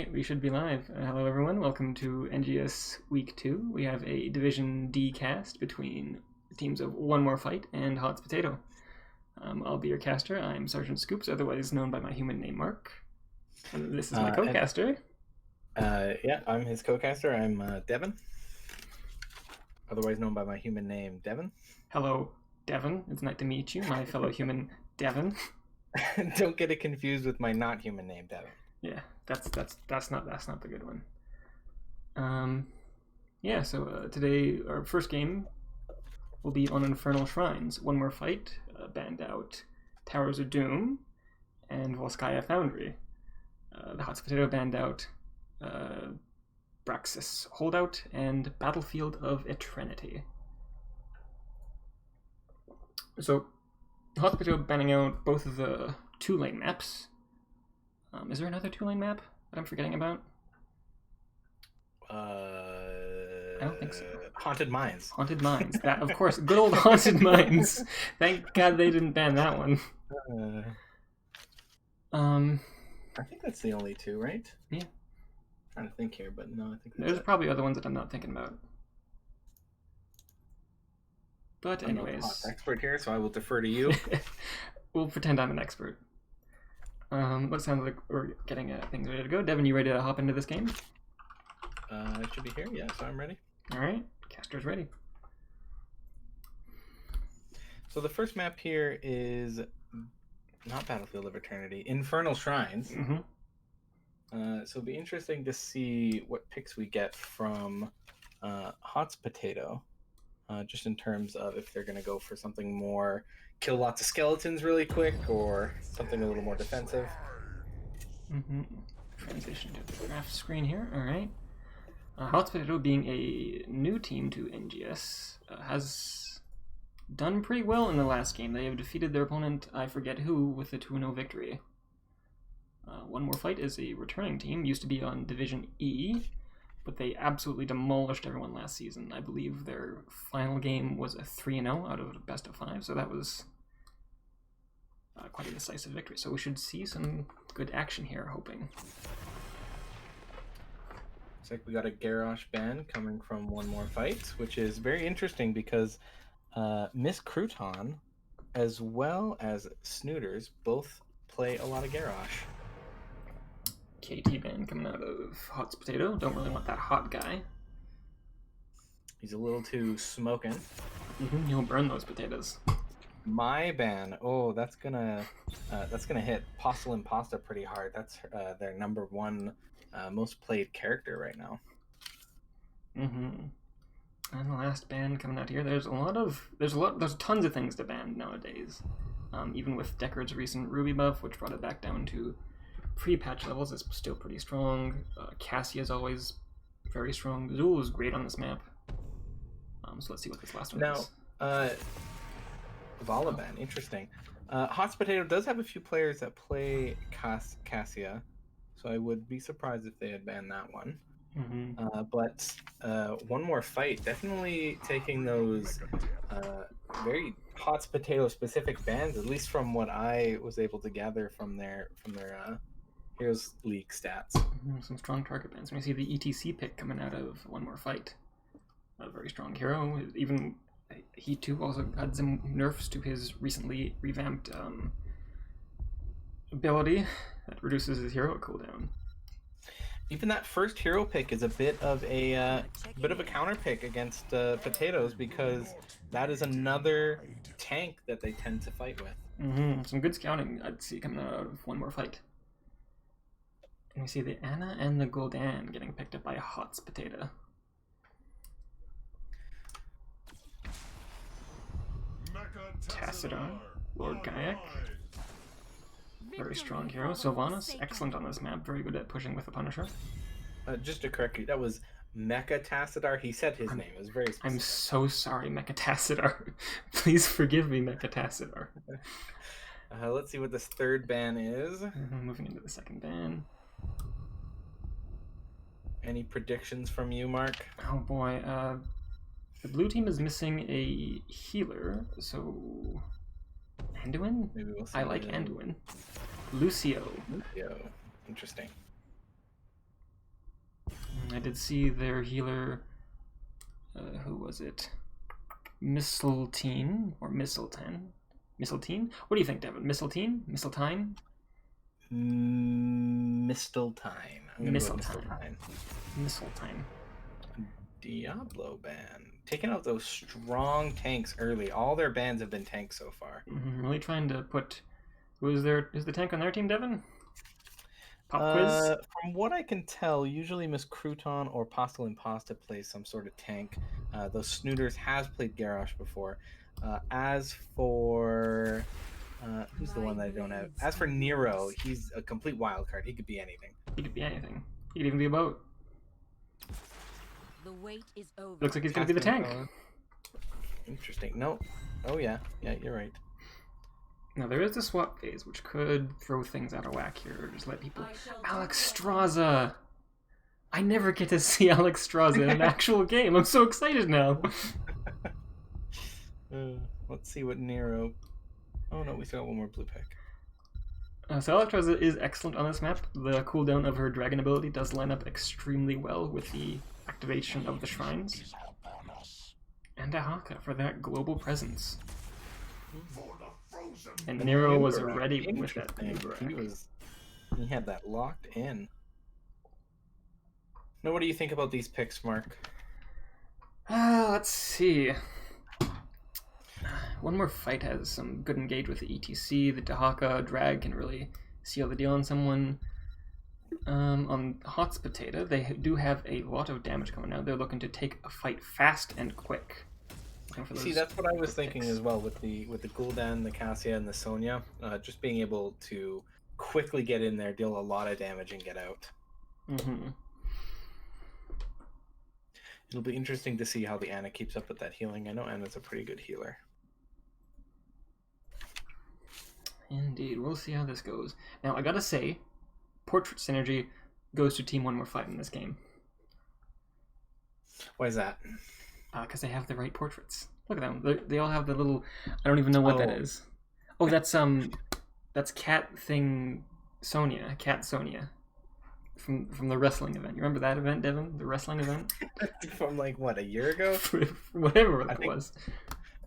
Alright, we should be live. Hello everyone, welcome to NGS Week 2. We have a Division D cast between teams of One More Fight and Hot's Potato. I'll be your caster. I'm Sergeant Scoops, otherwise known by my human name Mark. And this is my co-caster. I'm his co-caster. I'm Devin, otherwise known by my human name Devin. Hello, Devin. It's nice to meet you, my fellow human Devin. Don't get it confused with my not human name Devin. Yeah, that's not the good one. So today our first game will be on Infernal Shrines. One More Fight banned out Towers of Doom and Volskaya Foundry. The Hot Potato banned out Braxis Holdout and Battlefield of Eternity. So Hot Potato banning out both of the 2-lane maps. Is there another 2-lane map that I'm forgetting about? I don't think so. Haunted Mines. Haunted Mines. That, of course, good old Haunted Mines. Thank God they didn't ban that one. I think that's the only two, right? Yeah. I'm trying to think here, but no, I think there's probably other ones that I'm not thinking about. But anyways, I'm not the expert here, so I will defer to you. We'll pretend I'm an expert. What sounds like we're getting things ready to go. Devin, you ready to hop into this game? I should be here. Yeah, so I'm ready. All right, caster's ready. So the first map here is not Battlefield of Eternity, Infernal Shrines. Mm-hmm. So it'll be interesting to see what picks we get from Hot's Potato, just in terms of if they're going to go for something more, kill lots of skeletons really quick, or something a little more defensive. Mm-hmm. Transition to the graph screen here. All right. Hot's Potato, being a new team to NGS, has done pretty well in the last game. They have defeated their opponent, I forget who, with a 2-0 victory. One More Fight is a returning team, used to be on Division E, but they absolutely demolished everyone last season. I believe their final game was a 3-0 out of a best of 5, so that was quite a decisive victory. So we should see some good action here, hoping. Looks like we got a Garrosh ban coming from One More Fight, which is very interesting because Miss Crouton, as well as Snooters, both play a lot of Garrosh. KT ban coming out of Hot's Potato. Don't really want that hot guy. He's a little too smoking. He'll burn those potatoes. My ban. Oh, that's gonna hit Postal Impasta pretty hard. That's their number one most played character right now. And the last ban coming out here. There's tons of things to ban nowadays. Even with Deckard's recent Ruby buff, which brought it back down to pre-patch levels, it's still pretty strong. Cassia is always very strong. Zul is great on this map. So let's see what this last one is. Now, Volaban, interesting. Hot Potato does have a few players that play Cassia, so I would be surprised if they had banned that one. But One More Fight, definitely taking those very Hot Potato specific bans, at least from what I was able to gather from their Heroes League stats. Some strong target bans. When you see the ETC pick coming out of One More Fight, a very strong hero. Even he too also had some nerfs to his recently revamped ability that reduces his hero cooldown. Even that first hero pick is a bit of a counter pick against Potatoes, because that is another tank that they tend to fight with. Some good scouting I'd see coming out of One More Fight. And we see the Anna and the Gul'dan getting picked up by a Hot's Potato. Tassadar, Lord Gaiac, very strong hero. Sylvanas, excellent on this map, very good at pushing with the Punisher. Just to correct you, that was Mecha Tassadar. He said his name. It was very specific. I'm so sorry, Mecha Tassadar. Please forgive me, Mecha Tassadar. Let's see what this third ban is. Moving into the second ban. Any predictions from you, Mark? Oh boy, the blue team is missing a healer, so Anduin? Maybe we'll see. I like Anduin. Lucio. Lucio. Interesting. I did see their healer, who was it? Mistletoe or Mistletoe? Mistletoe? What do you think, Devin? Mistletoe? Mistletoe? Mistletoe. I'm gonna go with Mistletoe. Mistletoe. Diablo ban. Taking out those strong tanks early. All their bans have been tanks so far. Really trying to put... Who's the tank on their team, Devin? Pop quiz? From what I can tell, usually Miss Crouton or Postal Impasta plays some sort of tank. Those Snooters has played Garrosh before. As for... who's the one that I don't have? As for Nero, he's a complete wild card. He could be anything. He could be anything. He could even be a boat. The wait is over. Looks like he's going to be the tank. Interesting. No. Oh, yeah. Yeah, you're right. Now, there is the swap phase, which could throw things out of whack here, or just let people... Alex Straza! I never get to see Alex Straza in an actual game. I'm so excited now. Let's see what Nero... Oh, no, we still got one more blue pick. So Alex Straza is excellent on this map. The cooldown of her dragon ability does line up extremely well with the activation of the shrines. And a Haka for that global presence. And Nero was ready with that. He had that locked in. Now, what do you think about these picks, Mark? Let's see. One More Fight has some good engage with the ETC. The Dahaka drag can really seal the deal on someone. On Hot's Potato, they do have a lot of damage coming out. They're looking to take a fight fast and quick. See, that's what I was thinking as well with the Gul'dan, the Cassia, and the Sonya. Just being able to quickly get in there, deal a lot of damage, and get out. Mm-hmm. It'll be interesting to see how the Ana keeps up with that healing. I know Ana's a pretty good healer. Indeed, we'll see how this goes. Now, I gotta say, Portrait Synergy goes to Team One More Fight in this game. Why is that? Because they have the right portraits. Look at them. They all have the little... I don't even know what that is. Oh, that's Cat Thing Sonya. Cat Sonya. From the wrestling event. You remember that event, Devin? The wrestling event? From like, what, a year ago? Whatever it was.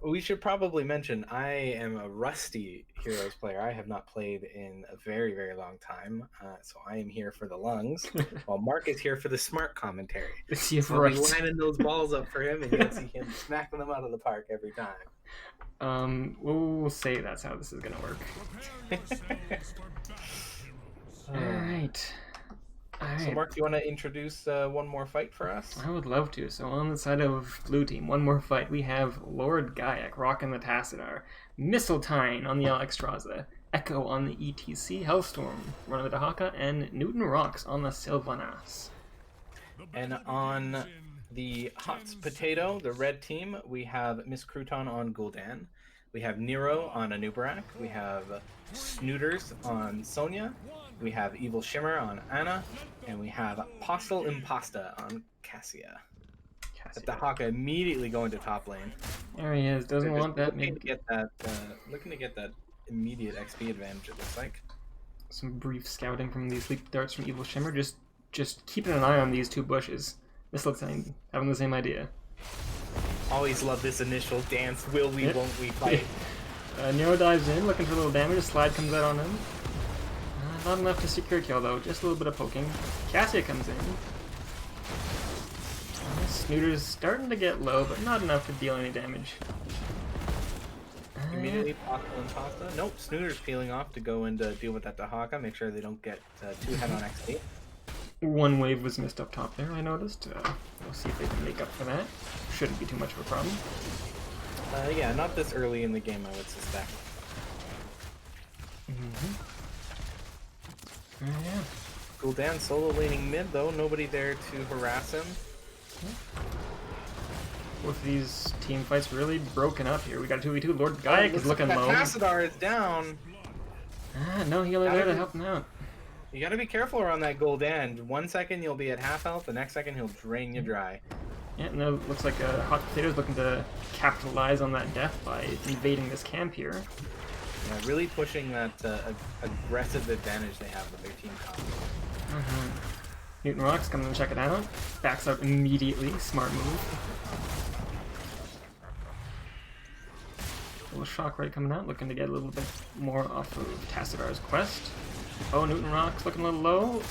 We should probably mention I am a rusty Heroes player. I have not played in a very, very long time. So I am here for the lungs, while Mark is here for the smart commentary. So I'll be lining those balls up for him, and you'll see him smacking them out of the park every time. We'll say that's how this is going to work. All right. So, Mark, do you want to introduce One More Fight for us? I would love to. So, on the side of Blue Team, One More Fight, we have Lord Gaiac rocking the Tassadar, Mistletoe on the Alexstrasza, Echo on the ETC, Hellstorm running the Dahaka, and Newton Rocks on the Sylvanas. And on the Hot Potato, the red team, we have Miss Crouton on Gul'dan. We have Nero on Anubarak. We have Snooters on Sonya. We have Evil Shimmer on Ana. And we have Postal Impasta on Cassia. The Haka immediately going to top lane. There he is. Doesn't want that. Looking to get that immediate XP advantage, it looks like. Some brief scouting from these leap darts from Evil Shimmer. Just keeping an eye on these two bushes. Mistletoe having the same idea. Always love this initial dance. Will we, won't we fight? Nero dives in, looking for a little damage. A slide comes out on him. Not enough to secure kill, though. Just a little bit of poking. Cassia comes in. Snooter's starting to get low, but not enough to deal any damage. Immediately, Postal and Pasta. Nope, Snooter's peeling off to go and deal with that Dahaka. Make sure they don't get too head on XP. One wave was missed up top there, I noticed. We'll see if they can make up for that. Shouldn't be too much of a problem. Yeah, not this early in the game, I would suspect. Yeah. Gul'dan solo laning mid, though. Nobody there to harass him. Both of these team fights really broken up here. We got a 2v2. Lord Gaiac is looking low. Tassadar is down. No healer there to help him out. You gotta be careful around that Gul'dan. 1 second you'll be at half health, the next second he'll drain you dry. Yeah, and it looks like Hot Potato's looking to capitalize on that death by invading this camp here. Yeah, really pushing that aggressive advantage they have with their team comp. Newton Rocks coming to check it out. Backs up immediately. Smart move. A little shock right coming out, looking to get a little bit more off of Tacidar's quest. Oh, Newton Rocks looking a little low.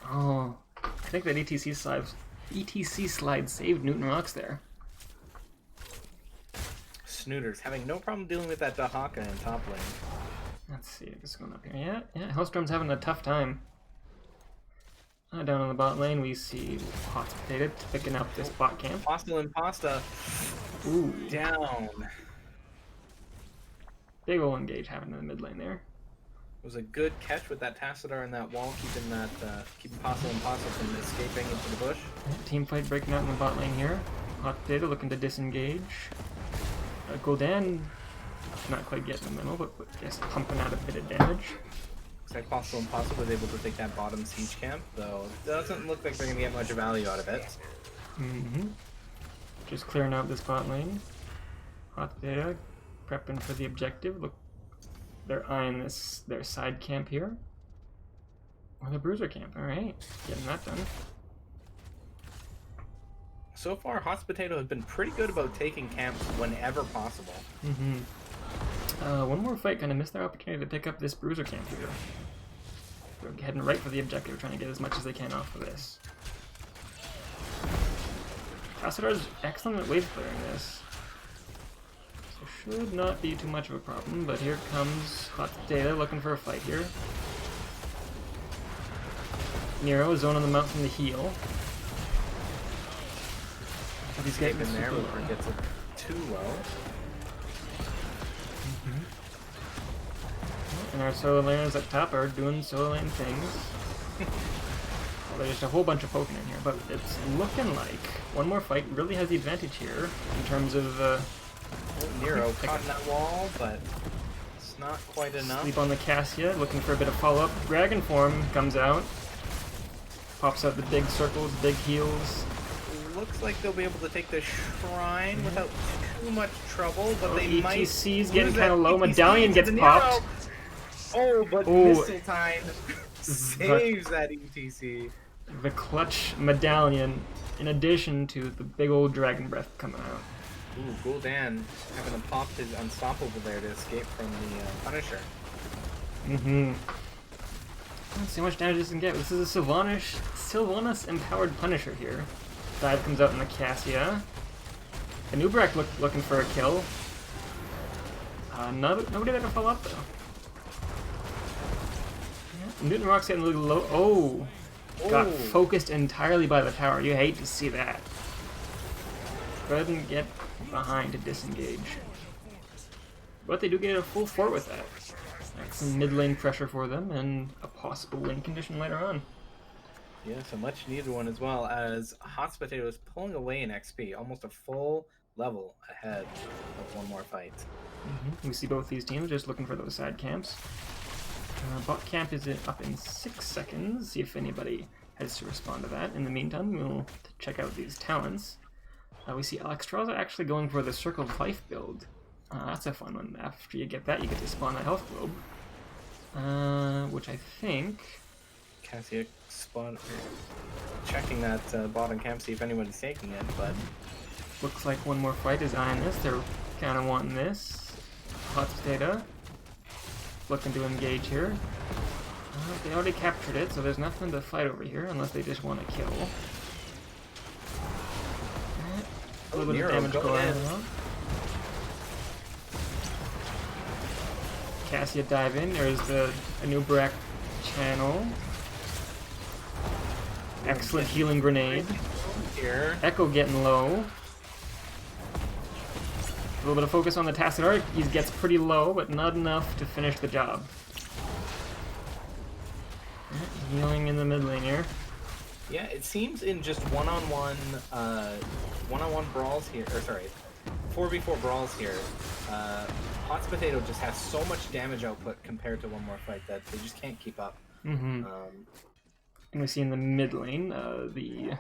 Oh, I think that ETC slide saved Newton Rocks there. Snooters having no problem dealing with that Dahaka in top lane. Let's see if it's going up here. Yeah, Hellstorm's having a tough time. Down on the bot lane, we see Hot Potato picking up this bot camp. Hostile Impasta. Ooh. Down. Big ol' engage happening in the mid lane there. It was a good catch with that Tassadar in that wall, keeping Hostile Impasta from escaping into the bush. Team fight breaking out in the bot lane here. Hot Potato looking to disengage. Gul'dan not quite getting in the middle, but just pumping out a bit of damage. Looks like Hostile Impasta was able to take that bottom siege camp, though it doesn't look like they're going to get much value out of it. Just clearing out this bot lane. Hot Potato prepping for the objective. Look, they're eyeing their side camp here. Or the bruiser camp. Alright, getting that done. So far, Hot Potato has been pretty good about taking camps whenever possible. One more fight kind of missed their opportunity to pick up this bruiser camp here. They're heading right for the objective, trying to get as much as they can off of this. Tassadar's excellent at wave clearing this. So should not be too much of a problem, but here comes Hot Potato looking for a fight here. Nero zoning them out from the heel. But he's getting in there before it gets it too low. And our solo laners up top are doing solo lane things. Well, there's just a whole bunch of poking in here, but it's looking like one more fight really has the advantage here in terms of Nero caught in that wall, but it's not quite enough. Sleep on the Cassia, looking for a bit of follow-up. Dragon form comes out. Pops out the big circles, big heals. Looks like they'll be able to take the shrine without too much trouble, but they might. ETC's getting kind of low. Medallion gets popped. Oh, but Missile Time saves that ETC. The clutch Medallion, in addition to the big old Dragon Breath coming out. Ooh, Gul'dan having to pop his Unstoppable there to escape from the Punisher. Let's see how much damage this can get. This is a Sylvanas empowered Punisher here. Dive comes out in the Cassia. Anubrak looking for a kill. Nobody there to follow up though. Yeah. Newton Rock's getting a little low. Oh! Got focused entirely by the tower. You hate to see that. Go ahead and get behind to disengage. But they do get a full fort with that. That's some mid lane pressure for them and a possible win condition later on. Yes, a much needed one as well, as Hot Potato is pulling away in XP, almost a full level ahead of one more fight. We see both these teams just looking for those side camps. Bot camp is up in 6 seconds. See if anybody has to respond to that. In the meantime, we'll check out these talents. We see Alexstrasza actually going for the Circle of Life build. That's a fun one. After you get that, you get to spawn that health globe. Which I think... Cassia spawn checking that bottom camp, see if anybody's taking it, but... Looks like one more fight is eyeing this. They're kind of wanting this. Hot Potato looking to engage here. They already captured it, so there's nothing to fight over here unless they just want to kill. A little bit of damage going on. Cassia dive in. There's the Anubrak channel. Excellent healing grenade. Here. Echo getting low. A little bit of focus on the Tassadar. He gets pretty low, but not enough to finish the job. Healing in the mid lane here. Yeah, it seems in just one-on-one brawls here, or sorry, 4v4 brawls here, Hot Potato just has so much damage output compared to one more fight that they just can't keep up. And we see in the mid lane, the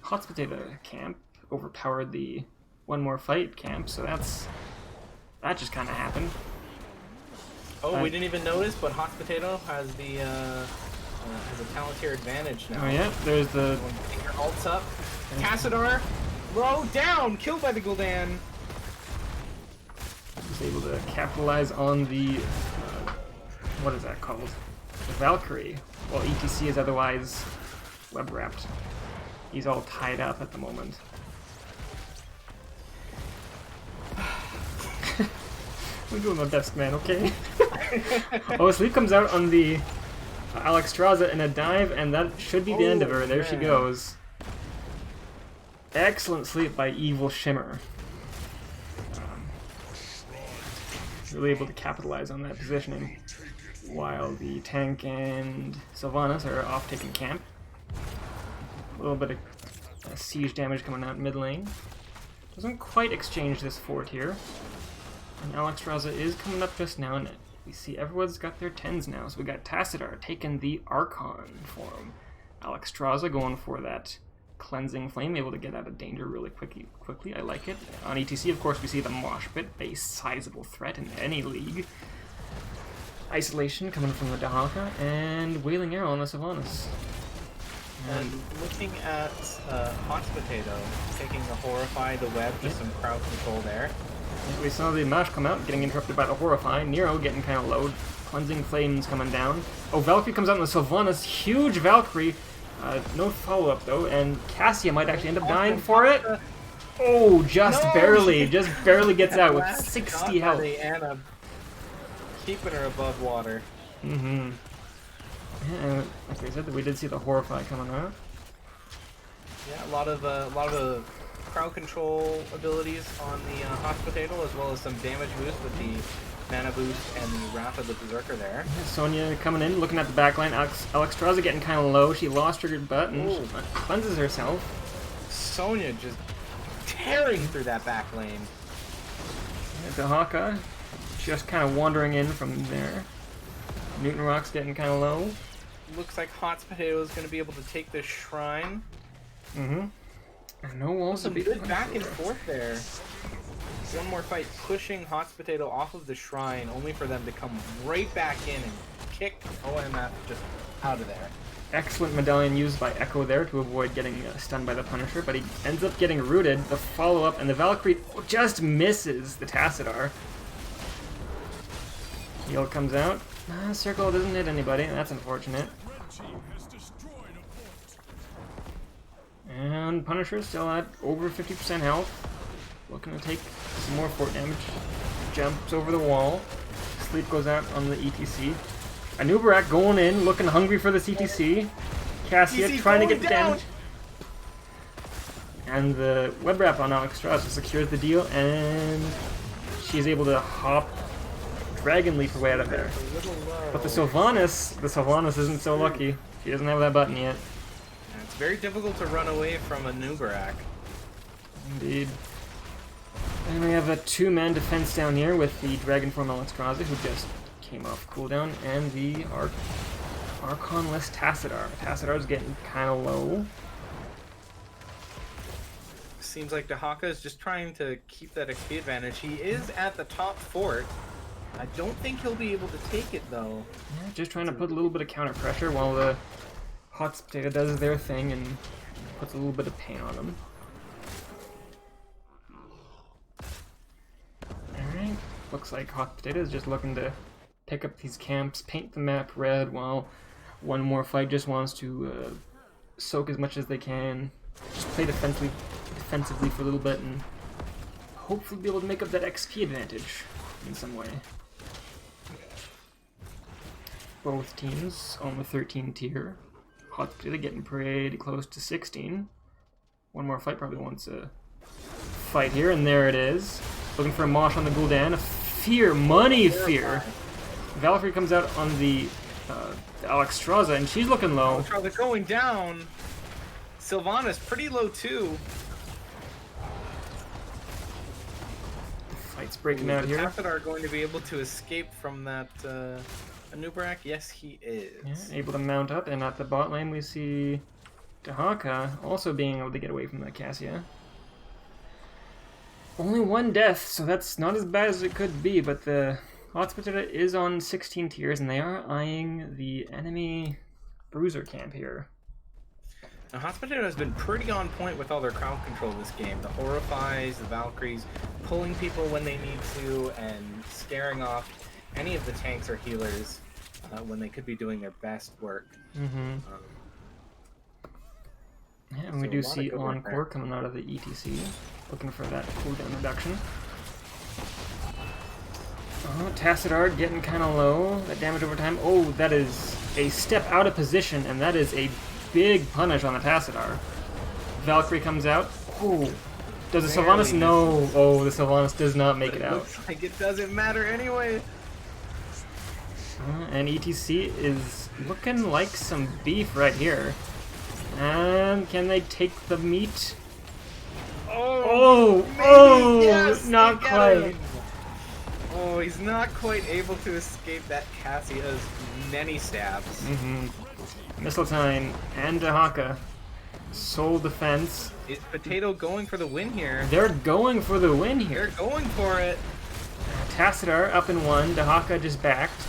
Hot Potato camp overpowered the one more fight camp, so that just kind of happened. Oh, we didn't even notice, but Hot Potato has the has a Palantir advantage now. Oh yeah, there's the... Your ult's up. Tassadar, low down, killed by the Gul'dan. He's able to capitalize on the... what is that called? The Valkyrie. While ETC is otherwise web-wrapped. He's all tied up at the moment. We're doing my best, man, okay? Oh, Sleep comes out on the Alexstrasza in a dive, and that should be the end of her. There she goes. Excellent sleep by Evil Shimmer. Really able to capitalize on that positioning, while the tank and Sylvanas are off taking camp. A little bit of siege damage coming out mid lane. Doesn't quite exchange this fort here. And Alexstrasza is coming up just now, and we see everyone's got their 10s now. So we got Tassadar taking the Archon form. Alexstrasza going for that Cleansing Flame, able to get out of danger really quickly. I like it. On ETC, of course, we see the Mosh Pit, a sizable threat in any league. Isolation coming from the Dahaka, and Wailing Arrow on the Sylvanas. And looking at Hot Potato, taking the Horrify, the web, just some crowd control there. We saw the Mash come out, getting interrupted by the Horrify. Nero getting kind of low. Cleansing Flames coming down. Oh, Valkyrie comes out in the Sylvanas. Huge Valkyrie. No follow-up, though, and Cassia might actually end up dying for it. Oh, just barely. Just barely gets out with 60 health. Anna keeping her above water. Mm-hmm. Yeah, like I said, we did see the Horrify coming out. Yeah, a lot of crowd control abilities on the Hot Potato, as well as some damage boost with the mana boost and the Wrath of the Berserker there. Yeah, Sonya coming in, looking at the backline. Alexstrasza getting kind of low. She lost her butt and she cleanses herself. Sonya just tearing through that back lane. Yeah, Dahaka just kind of wandering in from there. Newton Rock's getting kind of low. Looks like Hot Potato is going to be able to take this shrine. Mm-hmm. And no walls Some good back and forth there. One more fight pushing Hot Potato off of the shrine, only for them to come right back in and kick OMF just out of there. Excellent medallion used by Echo there to avoid getting stunned by the Punisher, but he ends up getting rooted. The follow-up, and the Valkyrie just misses the Tassadar. Heal comes out. Circle doesn't hit anybody. That's unfortunate. And Punisher still at over 50% health. Looking to take some more fort damage. Jumps over the wall. Sleep goes out on the ETC. Anubarak going in, looking hungry for the CTC. Cassia trying to get the damage. And the web wrap on Alexstrasza secures the deal, and she's able to hop Dragon Leap her way out of there. But the Sylvanas isn't so lucky. She doesn't have that button yet. It's very difficult to run away from a Anubarak. Indeed. And we have a two-man defense down here with the Dragon Form Alexstrasza, who just came off cooldown, and the Archon-less Tassadar. Tassadar's getting kind of low. Seems like Dahaka is just trying to keep that XP advantage. He is at the top fort. I don't think he'll be able to take it, though. Yeah, just trying to put a little bit of counter pressure while the Hot Potato does their thing and puts a little bit of pain on them. Alright, looks like Hot Potato is just looking to pick up these camps, paint the map red, while one more fight just wants to soak as much as they can, just play defensively for a little bit, and hopefully be able to make up that XP advantage in some way. Both teams on the 13 tier. Hot Potato getting pretty close to 16. One more fight probably wants a fight here, and there it is. Looking for a Mosh on the Gul'dan. A Fear, money Fear. Valkyrie comes out on the Alexstrasza, and she's looking low. Alexstrasza going down. Sylvanas pretty low too. Fight's breaking out here. Tassadar going to be able to escape from that Anubarak? Yes, he is. Yeah, able to mount up, and at the bot lane we see Dahaka also being able to get away from the Cassia. Only one death, so that's not as bad as it could be, but the Hot Potato is on 16 tiers, and they are eyeing the enemy bruiser camp here. Now, Hospitaler has been pretty on point with all their crowd control this game. The Horrifies, the Valkyries, pulling people when they need to, and scaring off any of the tanks or healers when they could be doing their best work. Mm-hmm. Yeah, and we do see Encore coming out of the ETC, looking for that cooldown reduction. Oh, Tassadar getting kind of low. That damage over time. Oh, that is a step out of position, and that is a big punish on the Tassadar. Valkyrie comes out. Oh, does the Sylvanas? No. Oh, the Sylvanas does not make it out. Looks like it doesn't matter anyway. And ETC is looking like some beef right here. And can they take the meat? Oh, yes, not quite. Oh, he's not quite able to escape that Cassia's many stabs. Mm-hmm. Missile Time and Dahaka. Soul Defense. Is Potato going for the win here? They're going for the win here. They're going for it. Tassadar up in one. Dahaka just backed.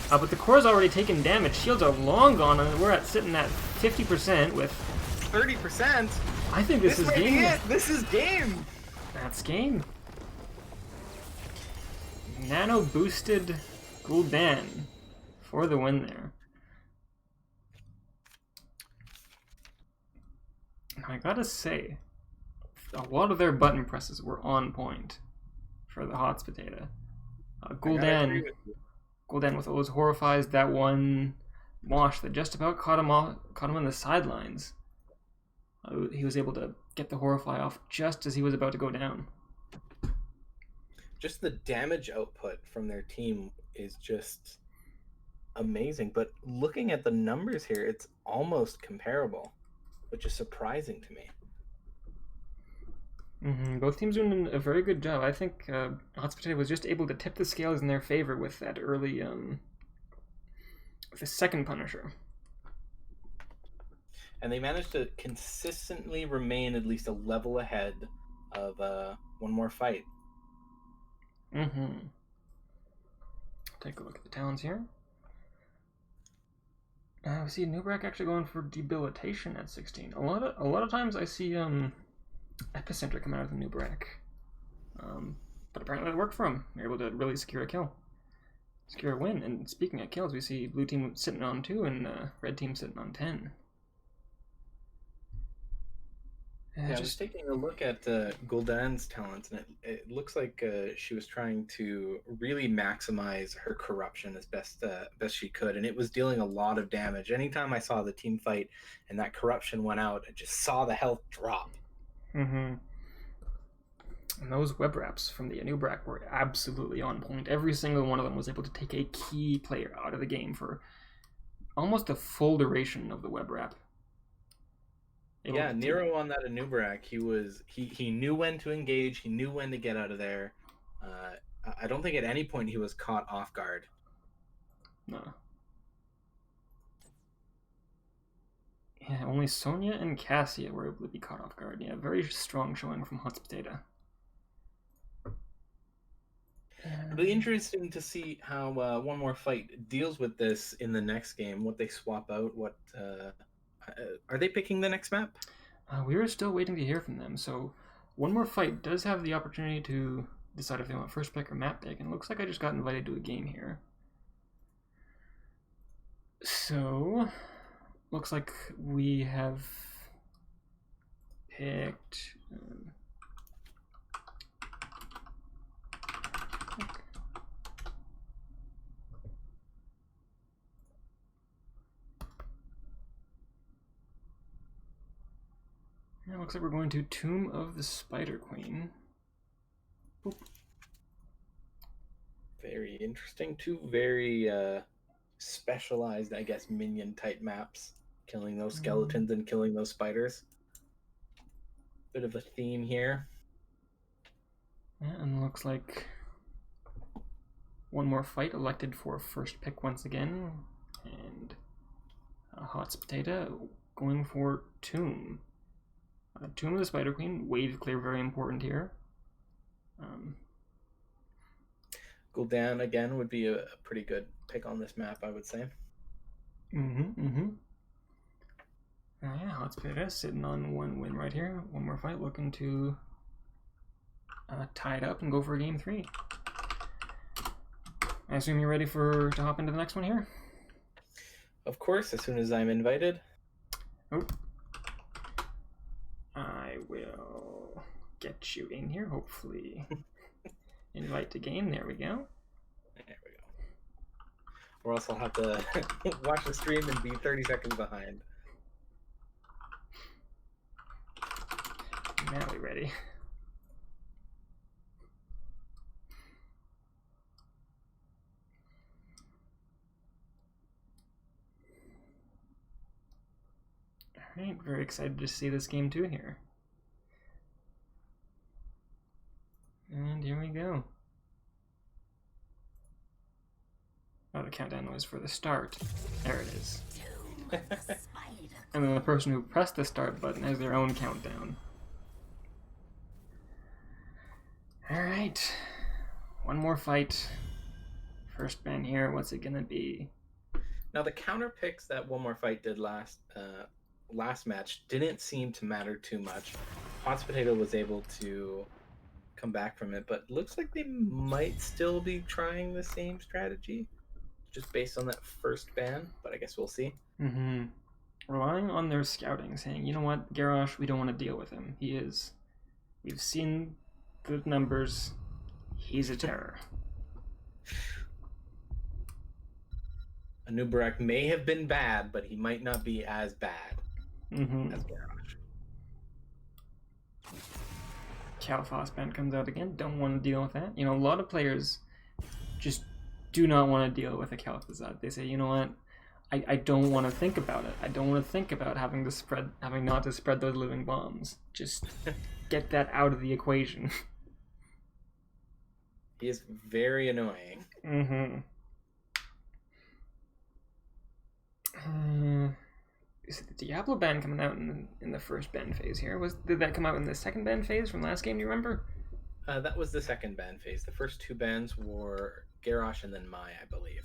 But the core's already taken damage. Shields are long gone, and we're sitting at 50% with 30%. I think this is game. This is game. That's game. Nano boosted Gul'dan for the win there. I gotta say, a lot of their button presses were on point for the Hots Potato. Gul'dan with all those Horrifies, that one wash that just about caught him on the sidelines. He was able to get the Horrify off just as he was about to go down. Just the damage output from their team is just amazing. But looking at the numbers here, it's almost comparable, which is surprising to me. Mm-hmm. Both teams doing a very good job. I think Hots Potato was just able to tip the scales in their favor with that early, the second Punisher. And they managed to consistently remain at least a level ahead of one more fight. Mm-hmm. Take a look at the talents here. We see Nubrak actually going for debilitation at 16. A lot of times I see Epicenter come out of the Nubrak. But apparently it worked for him. They're able to really secure a kill. Secure a win. And speaking of kills, we see blue team sitting on 2 and red team sitting on 10. Yeah, just taking a look at Gul'dan's talents, and it looks like she was trying to really maximize her corruption as best she could, and it was dealing a lot of damage. Anytime I saw the team fight and that corruption went out, I just saw the health drop. Mm-hmm. And those web wraps from the Anubrak were absolutely on point. Every single one of them was able to take a key player out of the game for almost a full duration of the web wrap. Yeah, Nero on that Anubrak, he knew when to engage, he knew when to get out of there. I don't think at any point he was caught off guard. No. Yeah, only Sonya and Cassia were able to be caught off guard. Yeah, very strong showing from Hots Potato. It'll be interesting to see how One More Fight deals with this in the next game, what they swap out, what... are they picking the next map? We are still waiting to hear from them. So One More Fight does have the opportunity to decide if they want first pick or map pick. And it looks like I just got invited to a game here. So looks like we have picked... It looks like we're going to Tomb of the Spider Queen. Boop. Very interesting. 2 very specialized, I guess, minion type maps. Killing those skeletons and killing those spiders. Bit of a theme here. Yeah, and looks like One More Fight elected for first pick once again. And Hots Potato going for Tomb. Tomb of the Spider Queen, wave clear, very important here. Gul'dan again would be a pretty good pick on this map, I would say. Mm-hmm. Yeah, Hotspur sitting on 1 win right here. One more fight, looking to tie it up and go for game 3. I assume you're ready to hop into the next one here? Of course, as soon as I'm invited. Oh. I will get you in here, hopefully. Invite to game, there we go. There we go. Or else I'll have to watch the stream and be 30 seconds behind. Now we're ready. Alright, very excited to see this game too here. And here we go. Oh, the countdown was for the start. There it is. And then the person who pressed the start button has their own countdown. Alright. One more fight. First ban here, what's it gonna be? Now the counter picks that One More Fight did last match didn't seem to matter too much. Hot Potato was able to come back from it, but looks like they might still be trying the same strategy, just based on that first ban, but I guess we'll see. Mm-hmm. Relying on their scouting, saying, you know what, Garrosh, we don't want to deal with him. We've seen good numbers. He's a terror. Anubarak may have been bad, but he might not be as bad as Garrosh. Kalphos band comes out again. Don't want to deal with that. You know, a lot of players just do not want to deal with a Kalphazad. They say, you know what, I don't want to think about it. I don't want to think about having not to spread those living bombs. Just get that out of the equation. He is very annoying. Is it the Diablo ban coming out in the first ban phase here? Did that come out in the second ban phase from last game? Do you remember? That was the second ban phase. The first 2 bans were Garrosh and then Mai, I believe.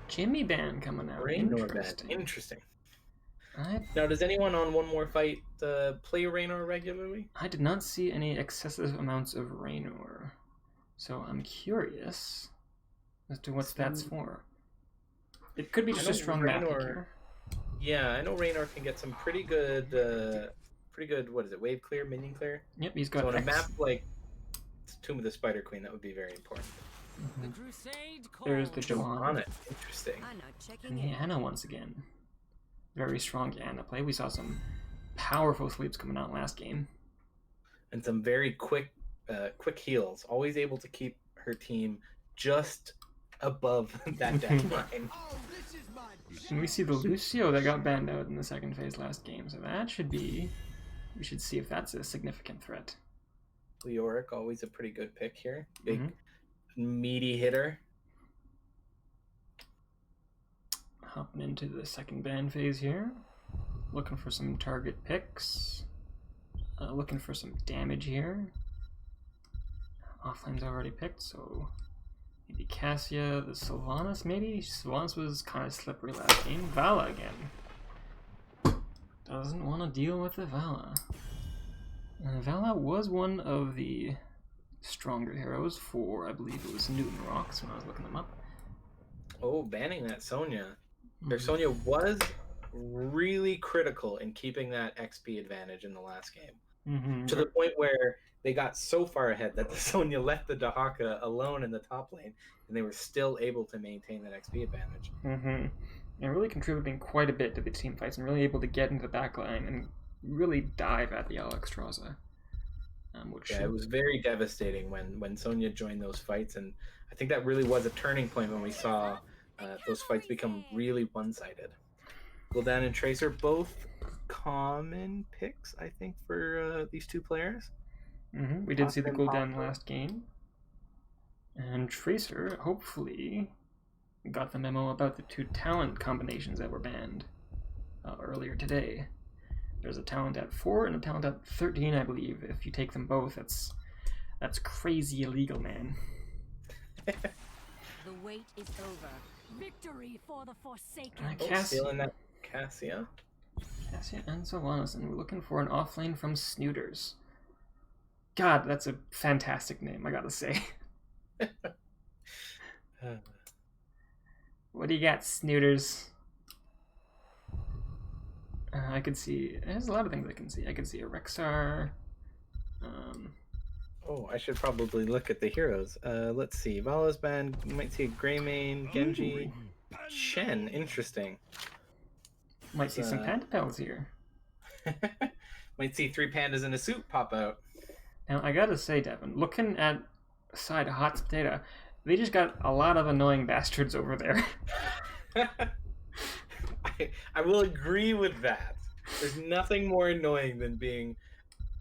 Jimmy ban coming out. Raynor ban. Interesting. Now, does anyone on One More Fight play Raynor regularly? I did not see any excessive amounts of Raynor, so I'm curious as to what that's for. It could be just a strong map pick here. Yeah, I know Raynor can get some pretty good, what is it, wave clear, minion clear? Yep, he's got So on a map like Tomb of the Spider Queen, that would be very important. There's the Johanna. Interesting. And the Anna once again. Very strong Anna play. We saw some powerful sleeps coming out last game. And some very quick heals. Always able to keep her team just above that deadline. And we see the Lucio that got banned out in the second phase last game. So that should be... We should see if that's a significant threat. Leoric, always a pretty good pick here. Big, meaty hitter. Hopping into the second ban phase here. Looking for some target picks. Looking for some damage here. Offlane's already picked, so maybe Cassia, the Sylvanas maybe? Sylvanas was kind of slippery last game. Vala again. Doesn't want to deal with the Vala. Vala was one of the stronger heroes for, I believe it was Newton Rocks when I was looking them up. Oh, banning that Sonya. Their Sonya was really critical in keeping that XP advantage in the last game. To the point where they got so far ahead that the Sonya left the Dahaka alone in the top lane, and they were still able to maintain that XP advantage. And really contributing quite a bit to the team fights, and really able to get into the back line and really dive at the Alexstrasza. It was very devastating when Sonya joined those fights, and I think that really was a turning point when we saw those fights become really one-sided. Gul'dan and Tracer, both common picks, I think, for these 2 players. We did see the Gul'dan last game. And Tracer, hopefully, got the memo about the 2 talent combinations that were banned earlier today. There's a talent at 4 and a talent at 13, I believe. If you take them both, that's crazy illegal, man. The wait is over. Victory for the Forsaken. Stealing that Cassia. Cassia and Sylvanas, and we're looking for an offlane from Snooters. God, that's a fantastic name, I gotta say. What do you got, Snooters? I could see... There's a lot of things I can see. I could see a Rexar. Oh, I should probably look at the heroes. Let's see. Vala's band. You might see a Greymane, Genji, Chen. Interesting. Might see some Pantapels here. Might see 3 pandas in a suit pop out. Now, I gotta say, Devin, looking at side Hot Potato, they just got a lot of annoying bastards over there. I will agree with that. There's nothing more annoying than being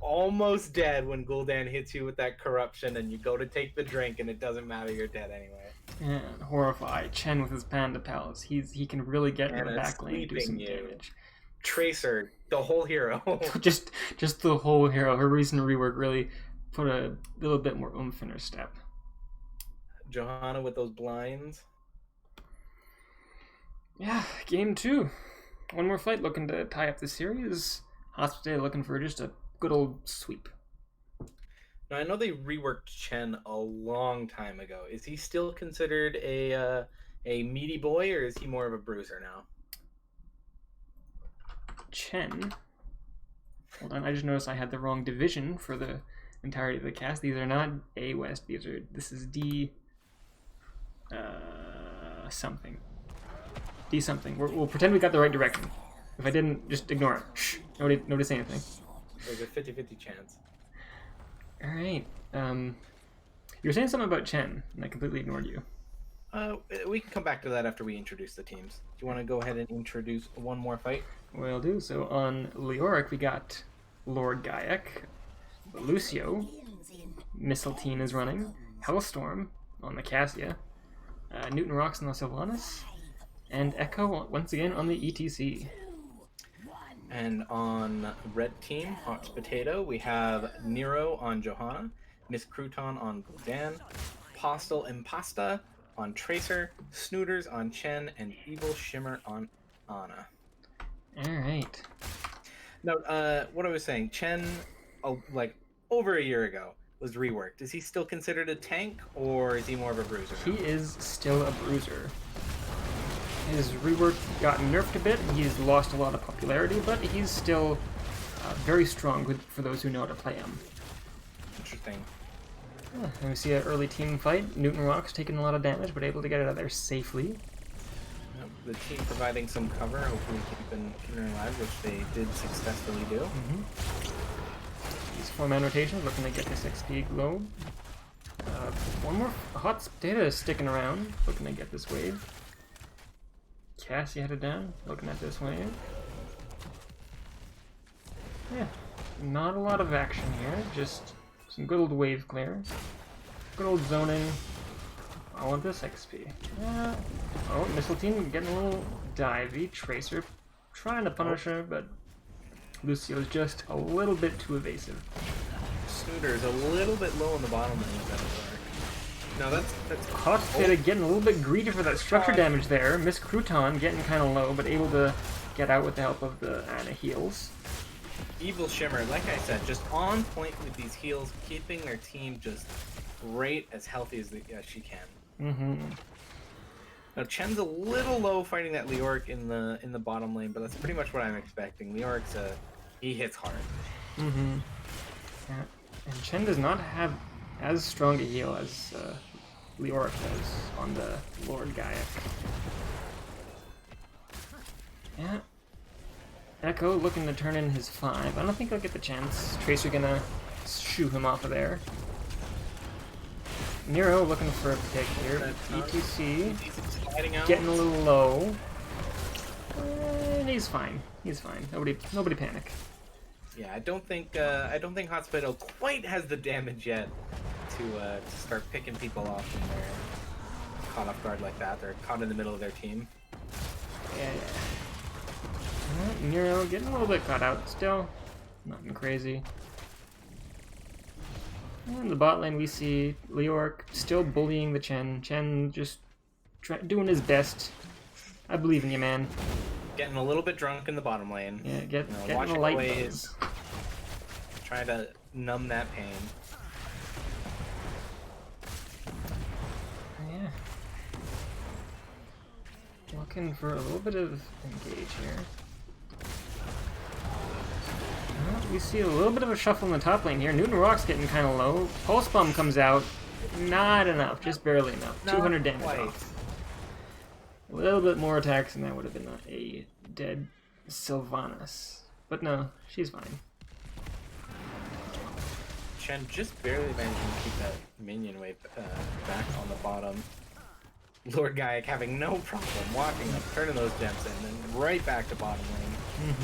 almost dead when Gul'dan hits you with that corruption and you go to take the drink and it doesn't matter, you're dead anyway. Yeah, horrify. Chen with his panda pals. He can really get in the back lane and do some damage. Tracer, the whole hero. just the whole hero. Her recent rework really put a little bit more oomph in her step. Johanna with those blinds. Yeah, game 2. One more fight looking to tie up the series. Hospital looking for just a good old sweep. Now, I know they reworked Chen a long time ago. Is he still considered a meaty boy, or is he more of a bruiser now? Chen. Hold on, I just noticed I had the wrong division for the entirety of the cast. These are not A West. This is D something. D something. We'll pretend we got the right direction. If I didn't, just ignore it. Shh. Nobody say anything. There's a 50-50 chance. Alright. You were saying something about Chen, and I completely ignored you. We can come back to that after we introduce the teams. Do you want to go ahead and introduce one more fight? Will do. So on Leoric, we got Lord Gaiak, Lucio, Mistletoe is running, Hellstorm on the Cassia, Newton Rocks on the Sylvanas, and Echo once again on the ETC. And on red team, Hot Potato, we have Nero on Johanna, Miss Crouton on Gul'dan, Postal Impasta on Tracer, Snooters on Chen, and Evil Shimmer on Ana. Alright. Now, what I was saying, Chen, like, over a year ago, was reworked. Is he still considered a tank, or is he more of a bruiser now? He is still a bruiser. His rework got nerfed a bit, he's lost a lot of popularity, but he's still very strong for those who know how to play him. Interesting. Yeah, and we see an early team fight. Newton Rocks taking a lot of damage, but able to get out of there safely. The team providing some cover, hopefully keeping her alive, which they did successfully do. These 4-man rotations, looking to get this XP globe. One more Hot Potato is sticking around, looking to get this wave. Cassie headed down, looking at this wave. Yeah, not a lot of action here, just some good old wave clear. Good old zoning. I want this XP. Yeah. Oh, Mistletoe getting a little divey. Tracer trying to punish her, but Lucio's just a little bit too evasive. Snooter's a little bit low on the bottom end of that arc. No, that's Hot Potato getting a little bit greedy for that structure damage there. Miss Crouton getting kind of low, but able to get out with the help of the Ana heals. Evil Shimmer, like I said, just on point with these heals, keeping their team just great, as healthy as she can. Now Chen's a little low fighting that Leoric in the bottom lane, but that's pretty much what I'm expecting. Leoric's he hits hard. Yeah. And Chen does not have as strong a heal as Leoric does on the Lord Gaiak. Yeah. Echo looking to turn in his 5. I don't think he'll get the chance. Tracer gonna shoo him off of there. Nero looking for a pick here. ETC getting a little low. And he's fine. He's fine. Nobody panic. Yeah, I don't think Hot Potato quite has the damage yet to start picking people off when they're caught off guard like that. They're caught in the middle of their team. Yeah. Nero getting a little bit caught out still. Nothing crazy. And in the bot lane we see Leoric still bullying the Chen. Chen just doing his best. I believe in you, man. Getting a little bit drunk in the bottom lane. Yeah, getting washing the light away buzz. trying to numb that pain. Yeah. Looking for a little bit of engage here. Well, we see a little bit of a shuffle in the top lane here. Newton Rock's getting kind of low. Pulse Bomb comes out. Not enough, just barely enough. 200 damage off. A little bit more attacks and that would have been a dead Sylvanas. But no, she's fine. Chen just barely managing to keep that minion wave back on the bottom. Lord Gaiac having no problem walking up, turning those gems in, and right back to bottom lane.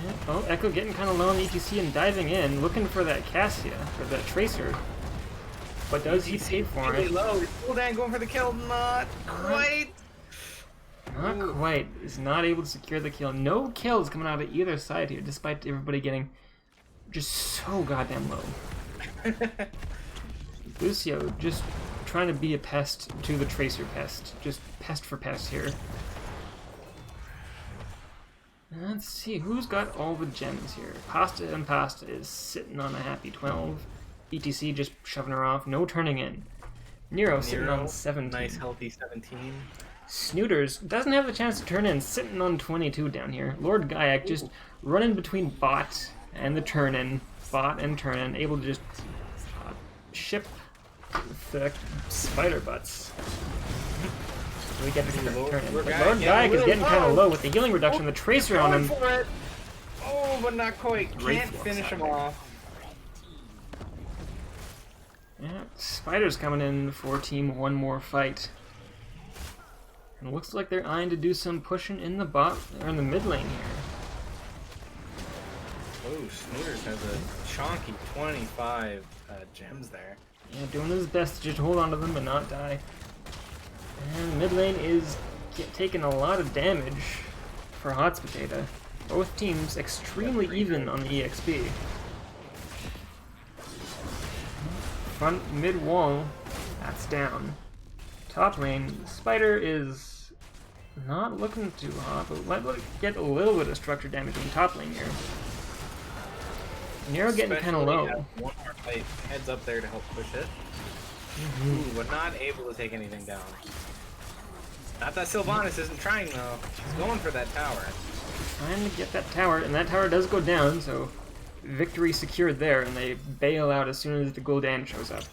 Yeah. Oh, Echo getting kind of low on the ETC and diving in, looking for that Cassia, or that Tracer. But does he pay for really it? low. Gul'dan going for the kill, not quite. Not quite. Is not able to secure the kill. No kills coming out of either side here, despite everybody getting just so goddamn low. Lucio just trying to be a pest to the Tracer pest. Just pest for pest here. Let's see, who's got all the gems here? Pasta and Pasta is sitting on a happy 12. ETC just shoving her off, no turning in. Nero sitting on 17. Nice healthy 17. Snooters doesn't have the chance to turn in, sitting on 22 down here. Lord Gaiac just running between bot and the turn-in. Bot and turn-in, able to just ship the spider butts. We get the turn-in. Lord Gaiac is getting kind of low with the healing reduction, the Tracer on him. Oh, but not quite. Can't finish him off. Yeah, Spider's coming in for Team One More Fight. And it looks like they're eyeing to do some pushing in the bot, or in the mid lane here. Oh, Snooters has a chonky 25 gems there. Yeah, doing his best to just hold on to them but not die. And mid lane is taking a lot of damage for Hot Potato. Both teams extremely even on the EXP. Front mid wall, that's down. Top lane, Spider is not looking too hot, but might get a little bit of structure damage in the top lane here. Nero getting kind of low. One more fight, heads up there to help push it. Ooh, but not able to take anything down. Not that Sylvanas isn't trying though. She's going for that tower. Trying to get that tower, and that tower does go down, so victory secured there, and they bail out as soon as the Gul'dan shows up.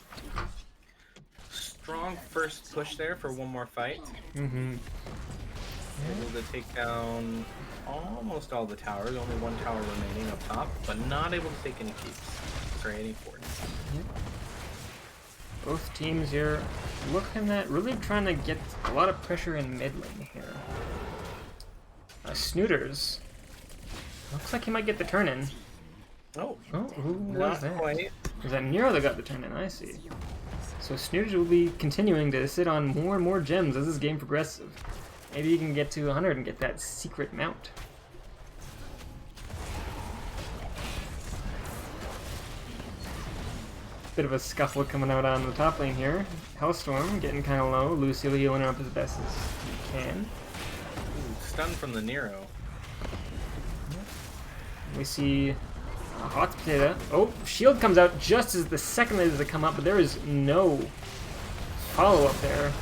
Strong first push there for one more fight. Able to take down almost all the towers, only one tower remaining up top, but not able to take any keeps. Sorry, any forts. Both teams here looking at really trying to get a lot of pressure in mid lane here. Snooters. Looks like he might get the turn in. Oh, who was not that? quite. Was that Nero that got the turn in? I see. So Snooters will be continuing to sit on more and more gems as this game progresses. Maybe you can get to 100 and get that secret mount. Bit of a scuffle coming out on the top lane here. Hellstorm getting kind of low. Lucio healing up as best as he can. Ooh, stun from the Nero. We see a Hot Potato. Oh, shield comes out just as the second as it come up, but there is no follow-up there.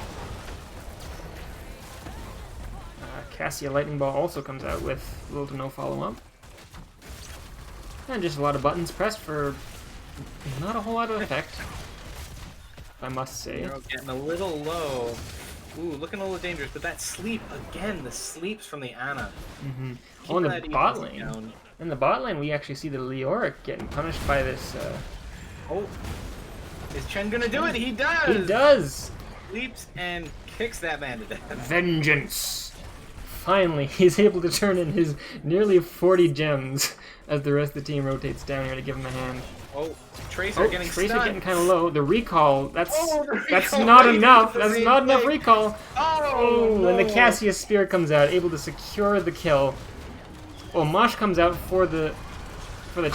Cassia Lightning Ball also comes out with little to no follow-up. And just a lot of buttons pressed for not a whole lot of effect, I must say. Nero getting a little low. Ooh, looking a little dangerous, but that sleep, again, the sleeps from the Ana. Oh, in the bot lane. Down. In the bot lane, we actually see the Leoric getting punished by this. Oh, is Chen gonna do it? He does! He does! Leaps and kicks that man to death. Vengeance! Finally, he's able to turn in his nearly 40 gems as the rest of the team rotates down here to give him a hand. Oh, Tracer getting Tracer stunned. getting kind of low. The recall, that's that's not enough. That's not enough thing. Recall. Oh, no. And the Cassius Spear comes out, able to secure the kill. Oh, Mosh comes out for the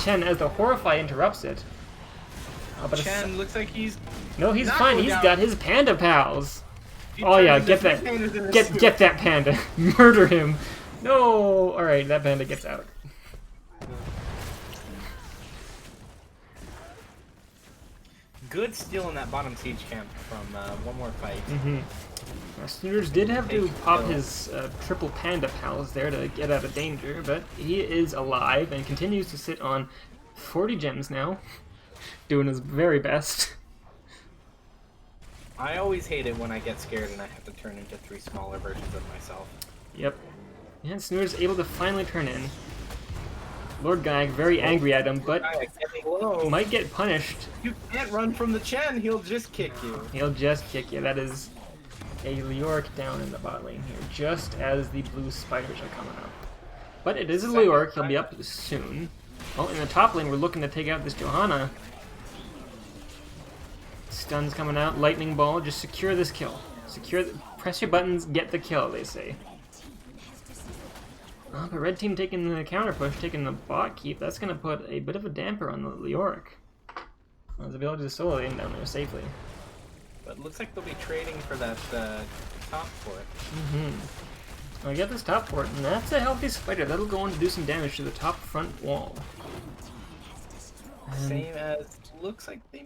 Chen as the Horrify interrupts it. Chen looks like he's... No, he's not fine. going He's down. got his panda pals. Oh yeah, get There's that, pandas in this get that panda, murder him. No, all right, that panda gets out. Good steal in that bottom siege camp from one more fight. Snooters did have to Take pop kill. his triple panda pals there to get out of danger, but he is alive and continues to sit on 40 gems now, doing his very best. I always hate it when I get scared and I have to turn into 3 smaller versions of myself. Yep. And Snooters able to finally turn in. Lord Gyg very angry at him, but Getting low. might get punished. You can't run from the Chen. He'll just kick you. He'll just kick you. That is a Leoric down in the bot lane here, just as the blue spiders are coming up. But it is a Leoric. He'll be up soon. Oh, in the top lane, we're looking to take out this Johanna. Stun's coming out. Lightning ball. Just secure this kill. Press your buttons. Get the kill, they say. Oh, but red team taking the counter push, taking the bot keep. That's going to put a bit of a damper on the Leoric. His ability to solo lane down there safely. But it looks like they'll be trading for that top fort. I get this top fort, and that's a healthy spider. That'll go on to do some damage to the top front wall. Same as, looks like they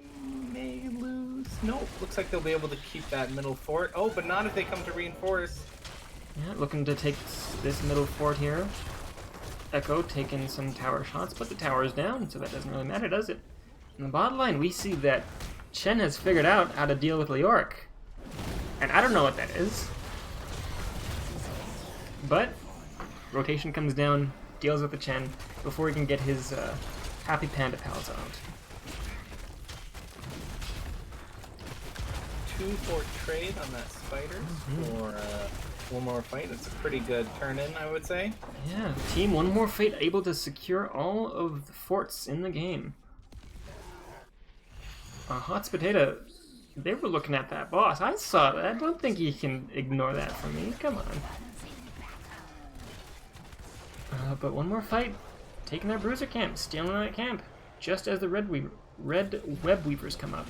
may lose. Nope, looks like they'll be able to keep that middle fort. Oh, but not if they come to reinforce. Yeah, looking to take this middle fort here. Echo taking some tower shots, but the tower is down, so that doesn't really matter, does it? In the bottom line, we see that Chen has figured out how to deal with Leoric. And I don't know what that is. But rotation comes down, deals with the Chen before he can get his happy panda pals out. 2 fort trade on that spider for one more fight. That's a pretty good turn in, I would say. Yeah, team One More Fate able to secure all of the forts in the game. Hot Potato, they were looking at that boss. I saw that. I don't think you can ignore that from me. Come on. But one more fight, taking our bruiser camp, stealing that camp, just as the red web weavers come up.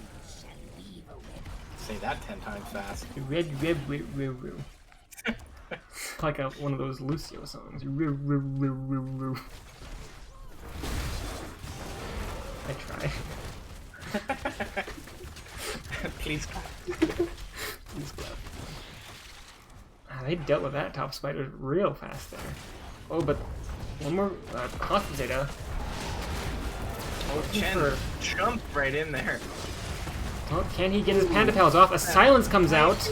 Say that 10 times fast. Red web weaver. Like one of those Lucio songs. I try. Please clap. Please clap. They dealt with that top spider real fast there. Oh, but one more hot potato. Oh, Chen jumped right in there. Oh, can he get his panda pals off? A silence comes out.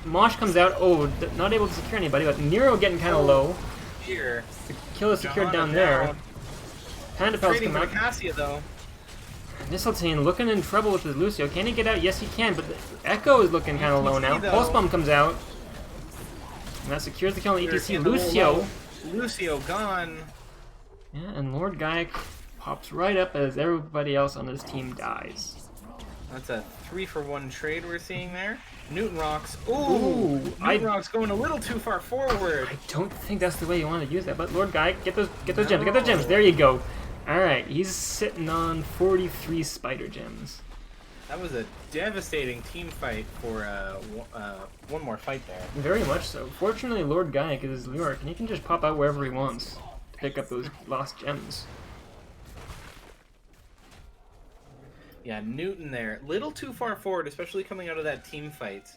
Mosh comes out. Oh, not able to secure anybody, but Nero getting kind of low. Here. The kill is secured down there. Panda pals come out. Cassia, though. Mistletoe looking in trouble with his Lucio. Can he get out? Yes, he can, but the Echo is looking kind of low now. Pulse Bomb comes out. And that secures the kill on ETC. Lucio gone. Yeah, and Lord Gyg pops right up as everybody else on his team dies. That's a 3-for-1 trade we're seeing there. Newton Rocks. Ooh, Newton Rocks going a little too far forward. I don't think that's the way you want to use that, but Lord Gyg, get those gems, get those gems. There you go. All right, he's sitting on 43 spider gems. That was a devastating team fight for one more fight there. Very much so. Fortunately, Lord Gyg is Leoric, and he can just pop out wherever he wants to pick up those lost gems. Yeah, Newton there. Little too far forward, especially coming out of that team fight.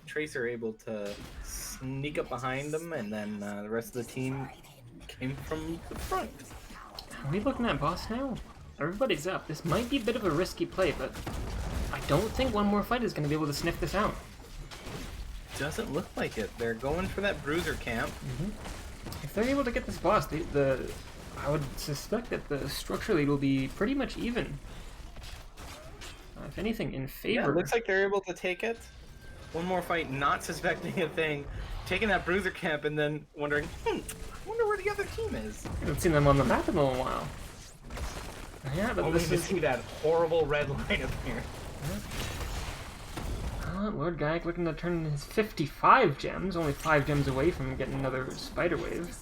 Tracer able to sneak up behind them, and then the rest of the team came from the front. Are we looking at boss now? Everybody's up. This might be a bit of a risky play, but I don't think one more fight is going to be able to sniff this out. Doesn't look like it. They're going for that bruiser camp. If they're able to get this boss, I would suspect that the structure lead will be pretty much even. If anything, in favor. Yeah, it looks like they're able to take it. One more fight, not suspecting a thing. Taking that bruiser camp and then wondering, I wonder where the other team is. I haven't seen them on the map in a little while. Yeah, but Only this to is... see that horrible red line up here. Lord Gyg looking to turn in his 55 gems, only 5 gems away from getting another spider wave.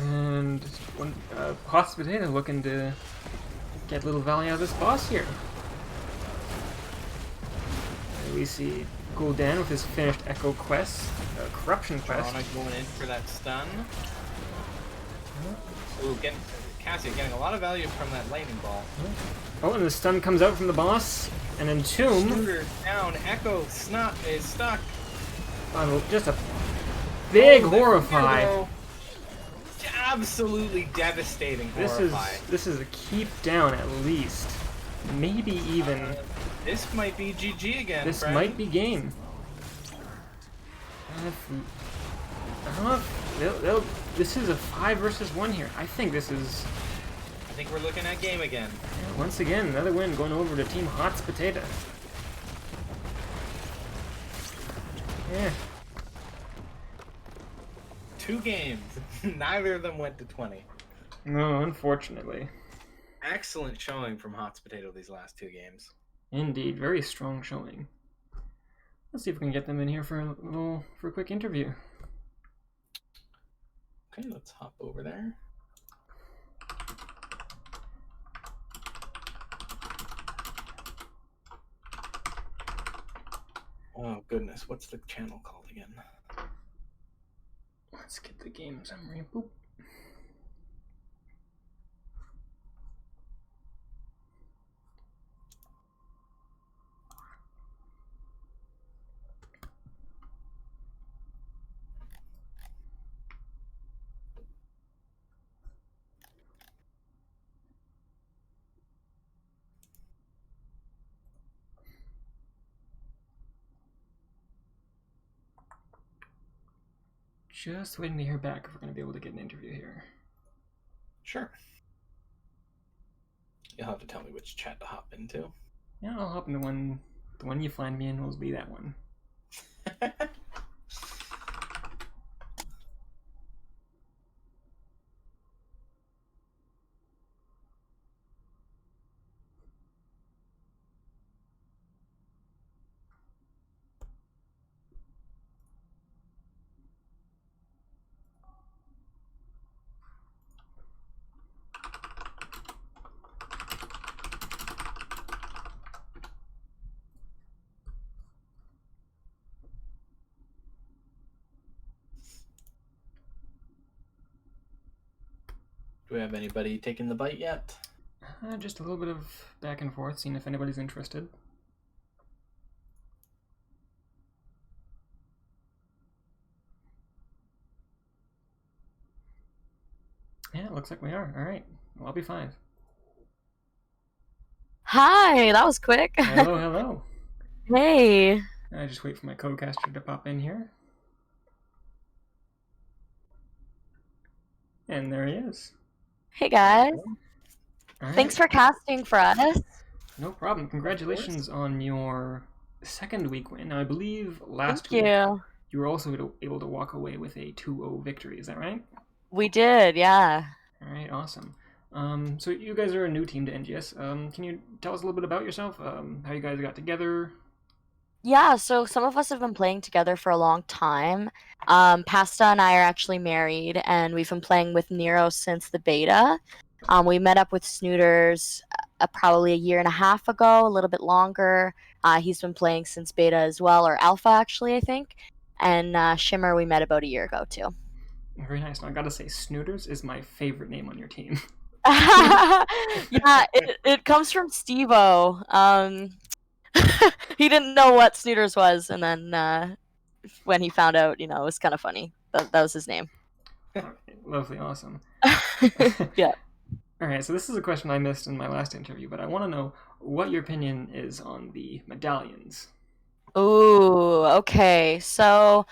And one Hot Potato looking to get Little Valley out of this boss here. we see Gul'dan with his finished Echo quest, Corruption quest. Sharona going in for that stun. Ooh, Cassia getting a lot of value from that lightning ball. Oh, and the stun comes out from the boss, and then Tomb. Snooter down, Echo is stuck. Oh, just a big Horrify. Absolutely devastating Horrify. This is a keep down at least. Maybe even. This might be GG again. This friend. might be game. I don't know if this is a 5 versus 1 here. I think this is. I think we're looking at game again. Yeah, once again, another win going over to Team Hot's Potato. Yeah. 2 games. Neither of them went to 20. No, unfortunately. Excellent showing from Hot's Potato these last 2 games. Indeed, very strong showing. Let's see if we can get them in here for a quick interview. Okay, let's hop over there. Oh goodness, what's the channel called again? Let's get the game summary. Boop. Just waiting to hear back if we're going to be able to get an interview here. Sure. You'll have to tell me which chat to hop into. Yeah, I'll hop into one. The one you find me in will be that one. Do we have anybody taking the bite yet? Just a little bit of back and forth, seeing if anybody's interested. Yeah, it looks like we are. All right. Well, I'll be fine. Hi, that was quick. Hello, hello. Hey. I just wait for my co-caster to pop in here. And there he is. Hey guys. All right. Thanks for casting for us. No problem. Congratulations on your second week win. Now, I believe last Thank week you. you were also able to walk away with a 2-0 victory. Is that right? We did, yeah. All right, awesome. So you guys are a new team to NGS. Can you tell us a little bit about yourself? How you guys got together? Yeah, so some of us have been playing together for a long time. Pasta and I are actually married, and we've been playing with Nero since the beta. We met up with Snooters probably a year and a half ago, a little bit longer. He's been playing since beta as well, or alpha actually, I think. And Shimmer we met about a year ago too. Very nice. Now, I gotta say, Snooters is my favorite name on your team. Yeah, it comes from Steve-O. He didn't know what Snooters was, and then when he found out, it was kind of funny. That was his name. Right, lovely, awesome. Yeah. All right, so this is a question I missed in my last interview, but I want to know what your opinion is on the medallions. Ooh, okay. So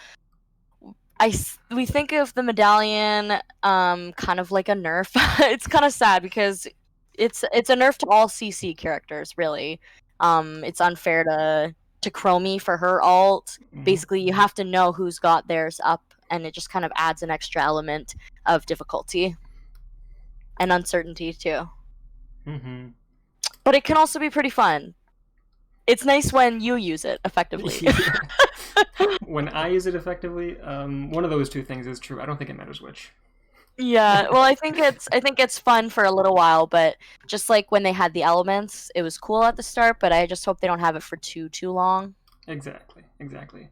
we think of the medallion kind of like a nerf. It's kind of sad because it's a nerf to all CC characters, really. It's unfair to Chromie for her alt. Mhm. Basically, you have to know who's got theirs up, and it just kind of adds an extra element of difficulty and uncertainty too. Mm-hmm. But it can also be pretty fun. It's nice when you use it effectively. When I use it effectively, one of those two things is true. I don't think it matters which. Yeah, well, I think it's fun for a little while, but just like when they had the elements, it was cool at the start, but I just hope they don't have it for too long. Exactly.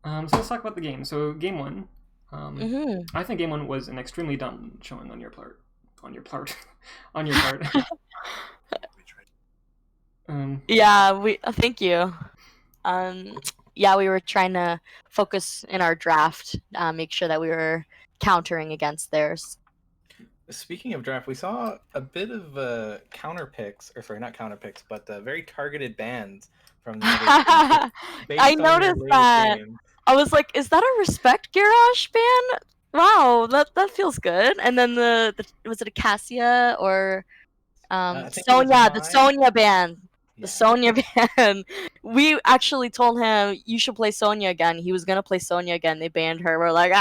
So let's talk about the game. So game one, I think game one was an extremely dumb showing on your part. On your part. Yeah, we thank you. Yeah, we were trying to focus in our draft, make sure that we were countering against theirs. Speaking of draft, we saw a bit of counter picks, or sorry, not counter picks, but very targeted bans from the other team based I on your noticed latest that. game. I was like, "Is that a respect garage ban? Wow, that feels good." And then the was it a Cassia or I think it was Sonya, the mine. Sonya band. The Yeah. Sonya band. We actually told him you should play Sonya again. He was gonna play Sonya again. They banned her. We're like,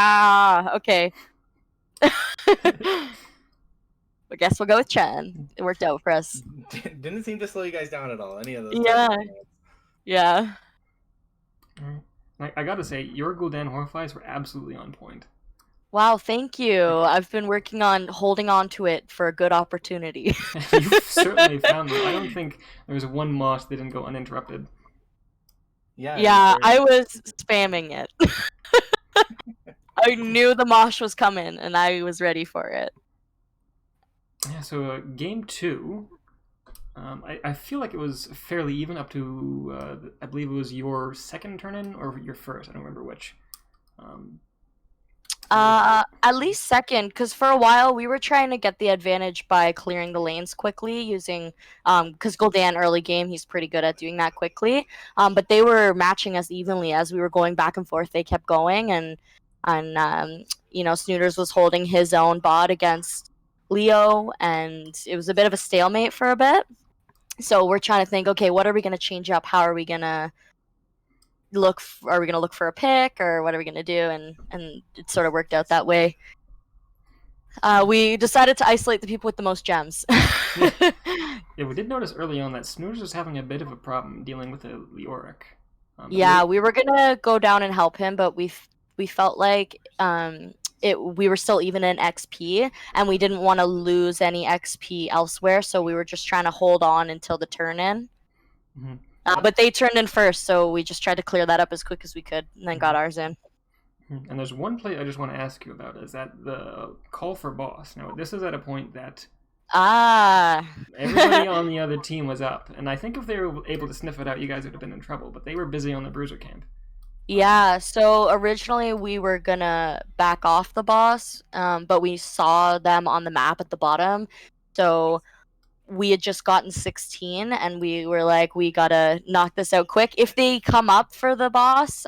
okay. I guess we'll go with Chen. It worked out for us. Didn't seem to slow you guys down at all. Any of those? Yeah. targeted bans. Yeah. I gotta say, your Gul'dan Horflies were absolutely on point. Wow, thank you. I've been working on holding on to it for a good opportunity. You've certainly found them. I don't think there was one mosh that didn't go uninterrupted. Yeah. Yeah, I was spamming it. I knew the mosh was coming, and I was ready for it. Yeah, so game two, I feel like it was fairly even up to, I believe it was your second turn in, or your first, I don't remember which. At least second, because for a while we were trying to get the advantage by clearing the lanes quickly using, because Gul'dan early game, he's pretty good at doing that quickly. But they were matching us evenly as we were going back and forth. They kept going, and Snooters was holding his own bot against Leo, and it was a bit of a stalemate for a bit. So we're trying to think, okay, what are we going to change up? How are we going to are we going to look for a pick, or what are we going to do? And it sort of worked out that way. We decided to isolate the people with the most gems. Yeah, we did notice early on that Snooters was having a bit of a problem dealing with the Leoric. Yeah, we were going to go down and help him, but we felt like we were still even in XP, and we didn't want to lose any XP elsewhere, so we were just trying to hold on until the turn in. Mm-hmm. But they turned in first, so we just tried to clear that up as quick as we could, and then got ours in. And there's one play I just want to ask you about, is that the call for boss. Now, this is at a point that everybody on the other team was up, and I think if they were able to sniff it out, you guys would have been in trouble, but they were busy on the bruiser camp. Yeah, so originally we were gonna back off the boss, but we saw them on the map at the bottom, so we had just gotten 16, and we were like, we gotta knock this out quick. If they come up for the boss,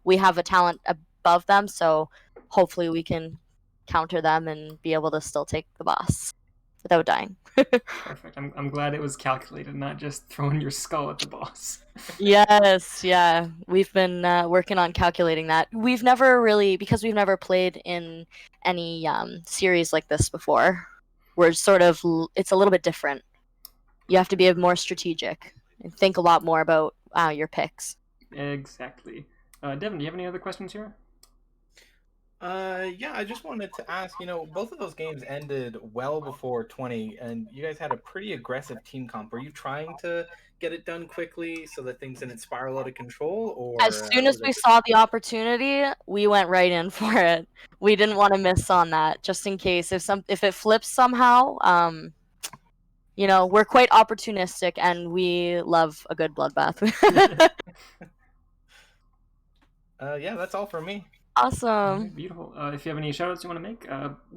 we have a talent above them, so hopefully we can counter them and be able to still take the boss without dying. Perfect. I'm glad it was calculated, not just throwing your skull at the boss. Yes, yeah. We've been working on calculating that. We've never really, because we've never played in any series like this before. We're sort of, it's a little bit different. You have to be more strategic and think a lot more about your picks. Exactly. Devin, do you have any other questions here? Yeah, I just wanted to ask, both of those games ended well before 20, and you guys had a pretty aggressive team comp. Were you trying to get it done quickly so that things didn't spiral out of control, or as soon as we saw the opportunity, we went right in for it. We didn't want to miss on that, just in case if it flips somehow. We're quite opportunistic, and we love a good bloodbath. Yeah, that's all for me. Awesome. Okay, beautiful. If you have any shoutouts you want to make,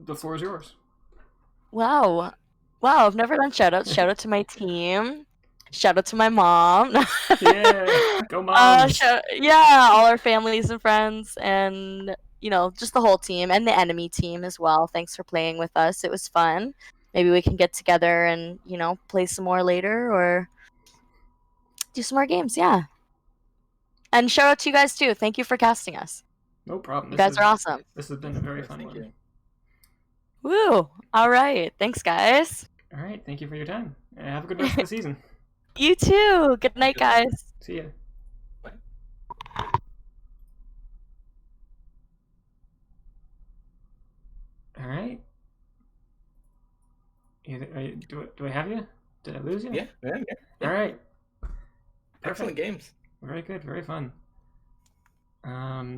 the floor is yours. Wow, I've never done shoutouts. Shout out to my team. Shout out to my mom. Yeah, go moms. Yeah, all our families and friends, and just the whole team and the enemy team as well. Thanks for playing with us. It was fun. Maybe we can get together and play some more later, or do some more games. Yeah. And shout out to you guys too. Thank you for casting us. No problem. You guys are awesome. This has been a very fun one. You. Woo! All right. Thanks, guys. All right. Thank you for your time. Have a good rest of the season. You too. Good night, guys. See ya. Bye. All right. Do I have you? Did I lose you? Yeah. All right. Excellent games. Very good, very fun.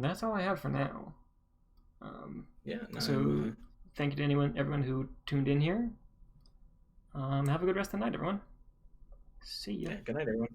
That's all I have for now. Yeah. No, So thank you to everyone who tuned in here. Have a good rest of the night, everyone. See ya. yeah, good night, everyone.